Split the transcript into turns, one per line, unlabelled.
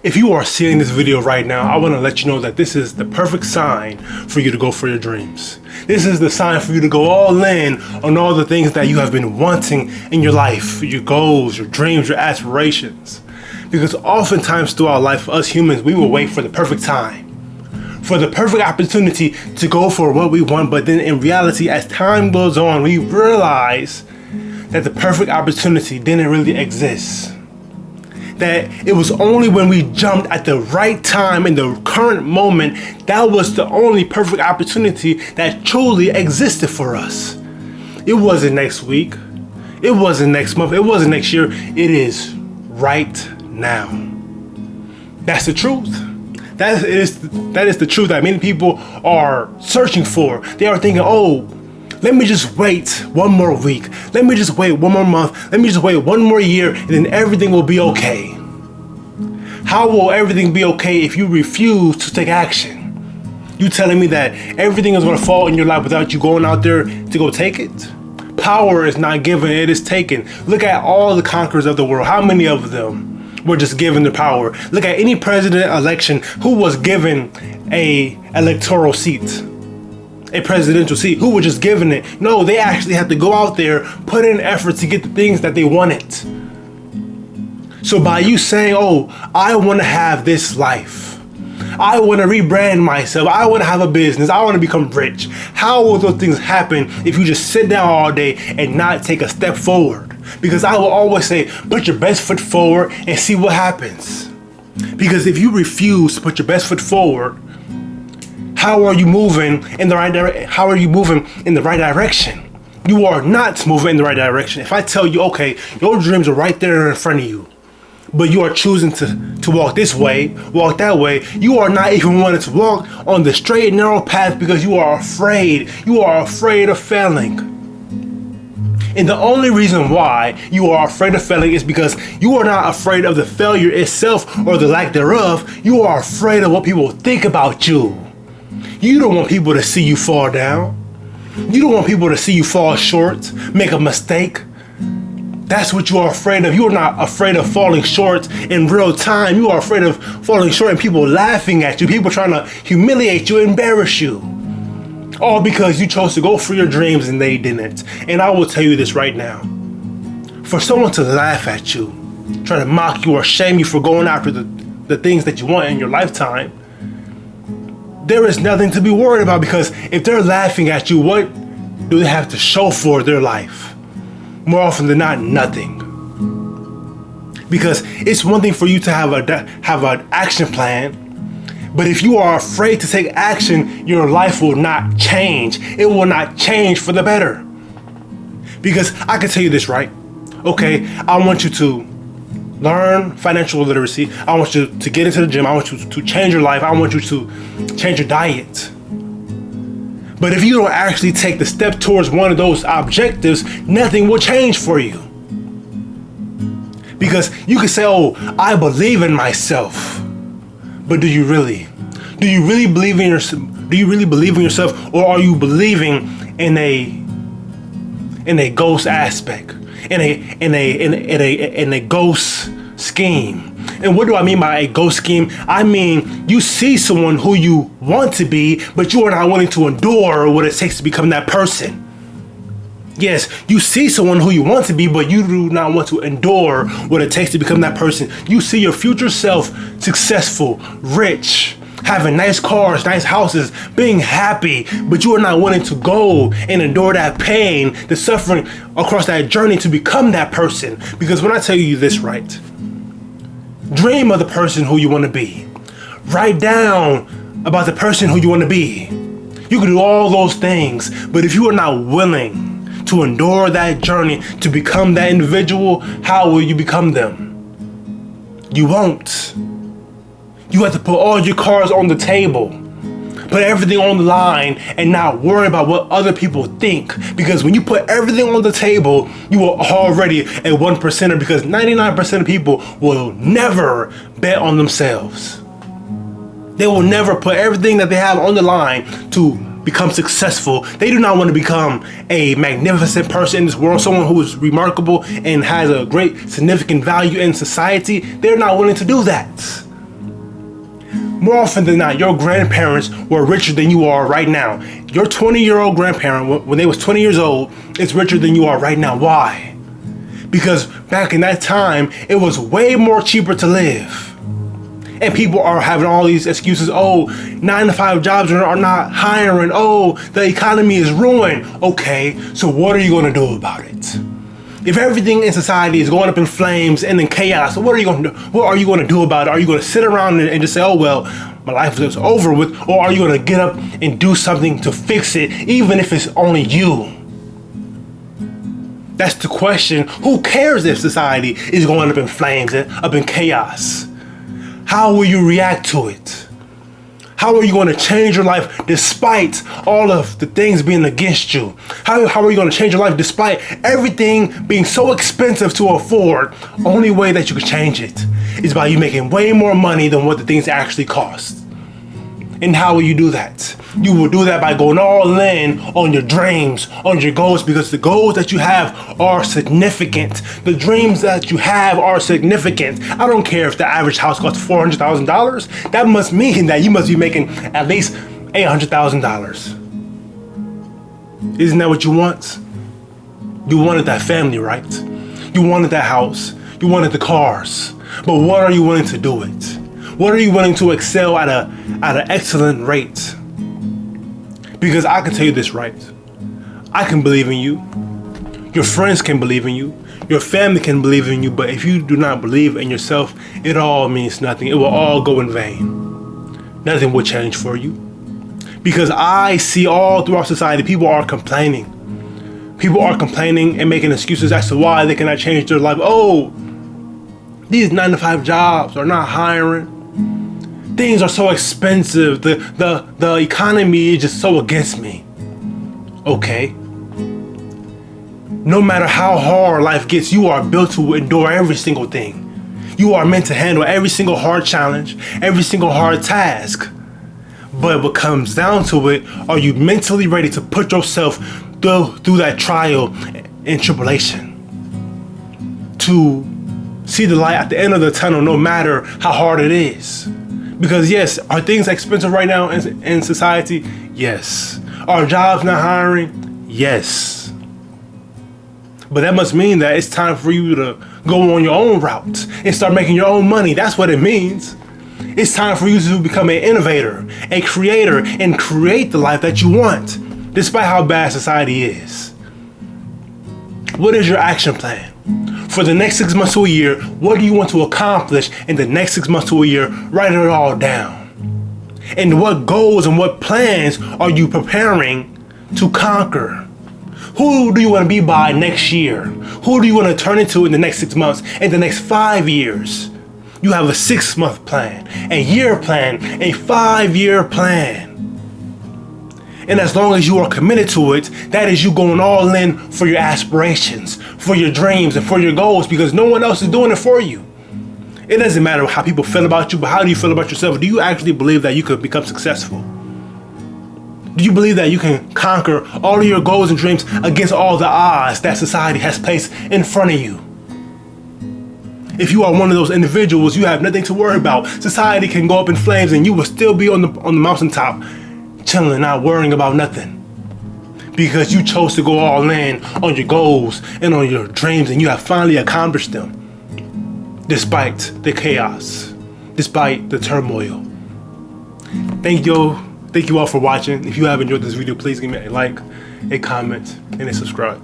If you are seeing this video right now, I want to let you know that this is the perfect sign for you to go for your dreams. This is the sign for you to go all in on all the things that you have been wanting in your life, your goals, your dreams, your aspirations. Because oftentimes throughout life, for us humans, we will wait for the perfect time, for the perfect opportunity to go for what we want. But then in reality, as time goes on, we realize that the perfect opportunity didn't really exist. That it was only when we jumped at the right time in the current moment that was the only perfect opportunity that truly existed for us. It wasn't next week. It wasn't next month. It wasn't next year. It is right now. That's the truth. That is the truth that many people are searching for. They are thinking, oh, let me just wait one more week. Let me just wait one more month. Let me just wait one more year, and then everything will be okay. How will everything be okay if you refuse to take action? You telling me that everything is going to fall in your life without you going out there to go take it? Power is not given, it is taken. Look at all the conquerors of the world. How many of them were just given the power? Look at any president election who was given a electoral seat. A presidential seat, who was just given it. No, they actually had to go out there, put in effort to get the things that they wanted. So by you saying, oh, I want to have this life, I want to rebrand myself, I want to have a business, I want to become rich, how will those things happen if you just sit down all day and not take a step forward? Because I will always say, put your best foot forward and see what happens. Because if you refuse to put your best foot forward, how are you moving in the right direction? How are you moving in the right direction? You are not moving in the right direction. If I tell you, okay, your dreams are right there in front of you, but you are choosing to walk this way, walk that way, you are not even wanting to walk on the straight and narrow path because you are afraid. You are afraid of failing. And the only reason why you are afraid of failing is because you are not afraid of the failure itself or the lack thereof. You are afraid of what people think about you. You don't want people to see you fall down. You don't want people to see you fall short, make a mistake. That's what you are afraid of. You are not afraid of falling short in real time. You are afraid of falling short and people laughing at you, people trying to humiliate you, embarrass you. All because you chose to go for your dreams and they didn't. And I will tell you this right now. For someone to laugh at you, try to mock you or shame you for going after the things that you want in your lifetime, there is nothing to be worried about, because if they're laughing at you, what do they have to show for their life? More often than not, nothing. Because it's one thing for you to have an action plan, but if you are afraid to take action, your life will not change. It will not change for the better. Because I can tell you this, right? Okay, I want you to learn financial literacy. I want you to get into the gym. I want you to change your life. I want you to change your diet. But if you don't actually take the step towards one of those objectives, nothing will change for you. Because you can say, oh, I believe in myself. But do you really? Do you really believe in yourself? Do you really believe in yourself, or are you believing in a ghost aspect? In a ghost scheme? And what do I mean by a ghost scheme? I mean, you see someone who you want to be, but you are not willing to endure what it takes to become that person. Yes, you see someone who you want to be, but you do not want to endure what it takes to become that person. You see your future self successful, rich, having nice cars, nice houses, being happy, but you are not willing to go and endure that pain, the suffering across that journey to become that person. Because when I tell you this, right, dream of the person who you want to be. Write down about the person who you want to be. You can do all those things, but if you are not willing to endure that journey to become that individual, how will you become them? You won't. You have to put all your cards on the table, put everything on the line, and not worry about what other people think. Because when you put everything on the table, you are already a 1%er, because 99% of people will never bet on themselves. They will never put everything that they have on the line to become successful. They do not want to become a magnificent person in this world, someone who is remarkable and has a great significant value in society. They're not willing to do that. more often than not, your grandparents were richer than you are right now. Your 20-year-old grandparent, when they was 20 years old, is richer than you are right now. Why? Because back in that time, it was way more cheaper to live. And people are having all these excuses. Oh, 9-to-5 jobs are not hiring. Oh, the economy is ruined. Okay, so what are you going to do about it? If everything in society is going up in flames and in chaos, what are you going to do? What are you going to do about it? Are you going to sit around and just say, oh, well, my life is over with? Or are you going to get up and do something to fix it, even if it's only you? That's the question. Who cares if society is going up in flames and up in chaos? How will you react to it? How are you going to change your life despite all of the things being against you? How are you going to change your life despite everything being so expensive to afford? Only way that you can change it is by you making way more money than what the things actually cost. And how will you do that? You will do that by going all in on your dreams, on your goals, because the goals that you have are significant. The dreams that you have are significant. I don't care if the average house costs $400,000. That must mean that you must be making at least $800,000. Isn't that what you want? You wanted that family, right? You wanted that house. You wanted the cars. But what are you willing to do it? What are you willing to excel at an excellent rate? Because I can tell you this, right? I can believe in you. Your friends can believe in you. Your family can believe in you. But if you do not believe in yourself, it all means nothing. It will all go in vain. Nothing will change for you. Because I see all throughout society, people are complaining. People are complaining and making excuses as to why they cannot change their life. Oh, these 9-to-5 jobs are not hiring. Things are so expensive. The economy is just so against me. Okay. No matter how hard life gets, you are built to endure every single thing. You are meant to handle every single hard challenge, every single hard task. But what comes down to it, are you mentally ready to put yourself through that trial and tribulation? To see the light at the end of the tunnel, no matter how hard it is. Because yes, are things expensive right now in society? Yes. Are jobs not hiring? Yes. But that must mean that it's time for you to go on your own route and start making your own money. That's what it means. It's time for you to become an innovator, a creator, and create the life that you want, despite how bad society is. What is your action plan? For the next 6 months to a year, what do you want to accomplish in the next 6 months to a year? Write it all down. And what goals and what plans are you preparing to conquer? Who do you want to be by next year? Who do you want to turn into in the next 6 months, in the next 5 years? You have a 6-month plan, a year plan, a 5-year plan. And as long as you are committed to it, that is you going all in for your aspirations, for your dreams, and for your goals, because no one else is doing it for you. It doesn't matter how people feel about you, but how do you feel about yourself? Do you actually believe that you could become successful? Do you believe that you can conquer all of your goals and dreams against all the odds that society has placed in front of you? If you are one of those individuals, you have nothing to worry about. Society can go up in flames and you will still be on the mountaintop, chilling, not worrying about nothing. Because you chose to go all in on your goals and on your dreams, and you have finally accomplished them. Despite the chaos, despite the turmoil. Thank you all for watching. If you have enjoyed this video, please give me a like, a comment, and a subscribe.